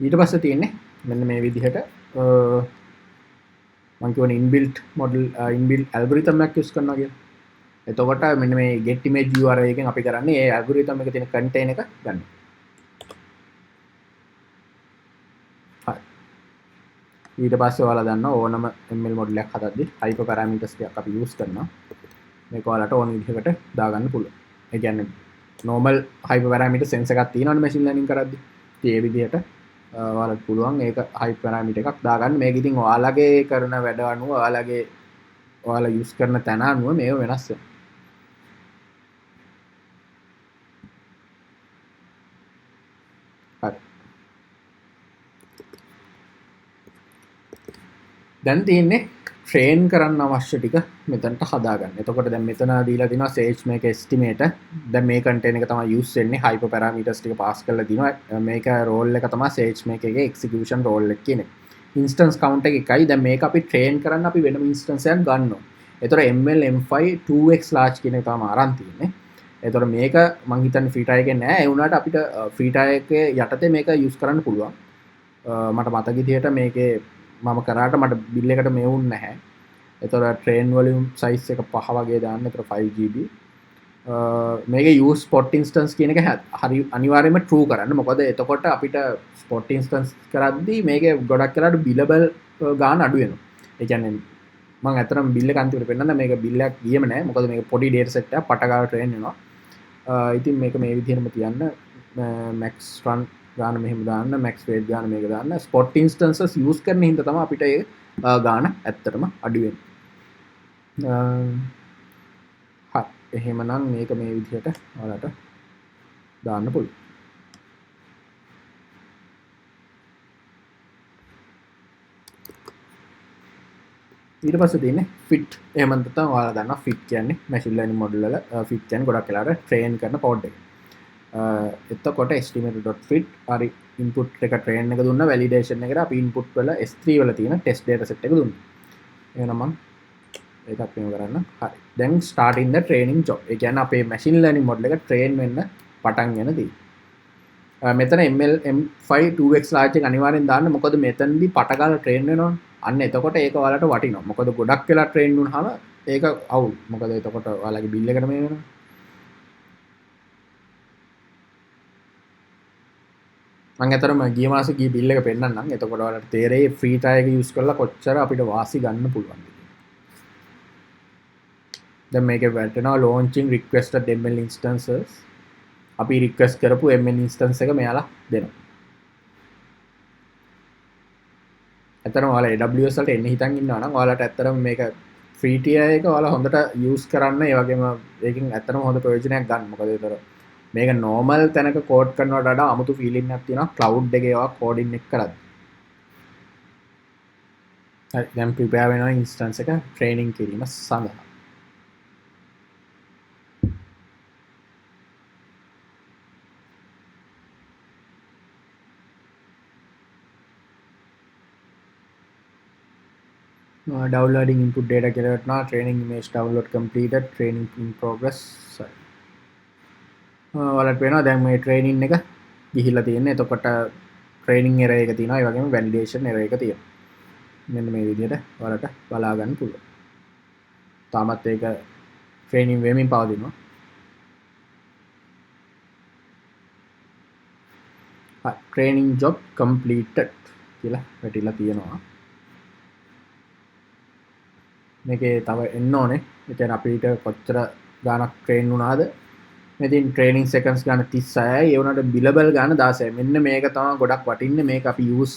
ඊට පස්සේ තියෙන්නේ මෙන්න මේ විදිහට මම කියවනේ inbuilt model inbuilt algorithm එකක් use කරනවා කියලා. එතකොට මෙන්න මේ get image URL එකෙන් අපි කරන්නේ ඒ algorithm එකේ තියෙන contain එක ගන්න. හරි. ඊට පස්සේ ඔයාලා දන්නවා ඕනම ML model එකක් හදද්දි hyper parameters ටිකක් අපි use කරනවා. මේක ඔයාලට ඕන විදිහකට දාගන්න පුළුවන්. ඒ කියන්නේ normal hyper parameter sense එකක් තියෙනවනේ machine learning කරද්දි. ඉතින් ඒ විදිහට ඔයාලට පුළුවන් ඒක hyper parameter එකක් දාගන්න. මේක ඉතින් ඔයාලගේ කරන වැඩ අනුව ඔයාලා use කරන තැන අනුව මේව වෙනස් වෙනවා. හරි. දැන් තියෙන්නේ train කරන්න අවශ්‍ය ටික මෙතනට හදාගන්න. එතකොට දැන් මෙතන දීලා තිනවා SageMaker estimator. දැන් මේ container එක තමයි use වෙන්නේ hyper parameters ටික pass කරලා දිනවා. මේක role එක තමයි SageMaker එකේ execution role එක කියන්නේ. instance count එක එකයි. දැන් මේක අපි train කරන්න අපි වෙනම instance එකක් ගන්නවා. එතකොට ML M5 2x large කියන එක තමයි අරන් තියෙන්නේ. එතකොට මේක මං හිතන්නේ free try එකේ නෑ. ඒ වුණාට අපිට free try එකේ යටතේ මේක use කරන්න පුළුවන්. මට මතක විදිහට මේකේ මම කරාට මට බිල් එකට මෙවුන් නැහැ. එතකොට train volume size එක 5 වගේ දාන්න. එතකොට 5GB. මේකේ use spot instance කියන එක හරි අනිවාර්යයෙන්ම true කරන්න. මොකද එතකොට අපිට spot instance කරද්දී මේකේ ගොඩක් වෙලාට billable ගාන අඩු වෙනවා. ඒ කියන්නේ මම අතරම බිල් එක අන්තිමට පෙන්නන්න මේක බිල් එකක් ගියේම නැහැ. මොකද මේක පොඩි data set එකක් පට ගාලා train වෙනවා. ඉතින් මේක මේ විදිහටම තියන්න max run ගාන මෙහෙම දාන්න max weight ගාන මේක දාන්න spot instances use කරන හින්දා තමයි අපිට ඒ ගාන ඇත්තටම අඩු වෙන්නේ. හරි එහෙමනම් මේක මේ විදිහට ඔයාලට දාන්න පුළුවන්. ඊට පස්සේ තියෙන්නේ fit. එහෙම නැත්නම් ඔයාලා දන්නවා fit කියන්නේ machine learning model වල fit කියන්නේ ගොඩක් වෙලාවට train කරන code එක. එතකොට estimator.fit හරි input එක train එක දුන්නා validation එකට අපි input වල S3 වල තියෙන test data set එක දුන්නා. එහෙනම් මම ඒකත් මෙහෙම කරන්න. හරි. දැන් starting the training job. ඒ කියන්නේ අපේ machine learning model එක train වෙන්න පටන් යන දී. මෙතන ML M5 2x large එක අනිවාර්යෙන් දාන්න. මොකද මෙතනදී පට ගාලා train වෙනවනේ. අන්න එතකොට ඒක ඔයාලට වටිනවා. මොකද ගොඩක් වෙලා train වුණාම ඒක අවුල්. මොකද එතකොට ඔයාලගේ bill එකට මේ වෙනවා. මම අතරම ගිය මාසේ ගිය bill එක පෙන්නන්නම්. එතකොට ඔයාලට තේරෙයි free trial එක use කරලා කොච්චර අපිට වාසි ගන්න පුළුවන්ද කියලා. දැන් මේකේ වැටෙනවා launching requested ML instances. අපි request කරපු ML instance එක මෙයාලා දෙනවා. ඇත්තටම ඔයාලා AWS වලට එන්න හිතන් ඉන්නවා නම් ඔයාලට ඇත්තටම මේක free tier එක ඔයාලා හොඳට use කරන්න. ඒ වගේම ඒකෙන් ඇත්තටම හොඳ ප්‍රයෝජනයක් ගන්න. මොකද ඒතර මේක normal තැනක code කරනවට වඩා අමුතු feeling එකක් තියෙනවා cloud එකේ ඔයා coding එක කරද්දී. හරි දැන් prepare වෙනවා instance එක training කිරීම සඳහා. Downloading input data කියලා වටනවා training image download completed training in progress. ඔයාලට වෙනවා දැන් මේ training එක ගිහිල්ලා තියෙන්නේ. එතකොට training error එක තියෙනවා. ඒ වගේම validation error එක තියෙනවා. මෙන්න මේ විදිහට ඔයාලට බලා ගන්න පුළුවන්. තාමත් ඒක training වෙමින් පවතිනවා. හරි training job completed කියලා වැටිලා තියෙනවා. මේකේ තව එන්න ඕනේ. ඒ කියන්නේ අපිට කොච්චර ගාණක් train වුණාද? මෙතින් training seconds ගාන 36යි. ඒ වුණාට billable ගාන 16යි. මෙන්න මේක තමයි ගොඩක් වටින්නේ. මේක අපි use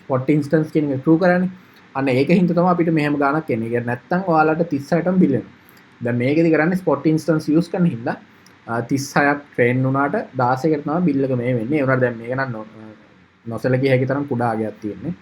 spot instance කියන එක true කරන්නේ. අන්න ඒකින් තමයි අපිට මෙහෙම ගාණක් එන්නේ. ඒක නැත්තම් ඔයාලට 36ටම bill වෙනවා. දැන් මේකෙදි කරන්නේ spot instance use කරන හින්දා 36ක් train වුණාට 16කට තමයි bill එක මේ වෙන්නේ. ඒ වුණාට දැන් මේක නම් නොසලකිය හැකි තරම් කුඩා අගයක් තියෙන්නේ.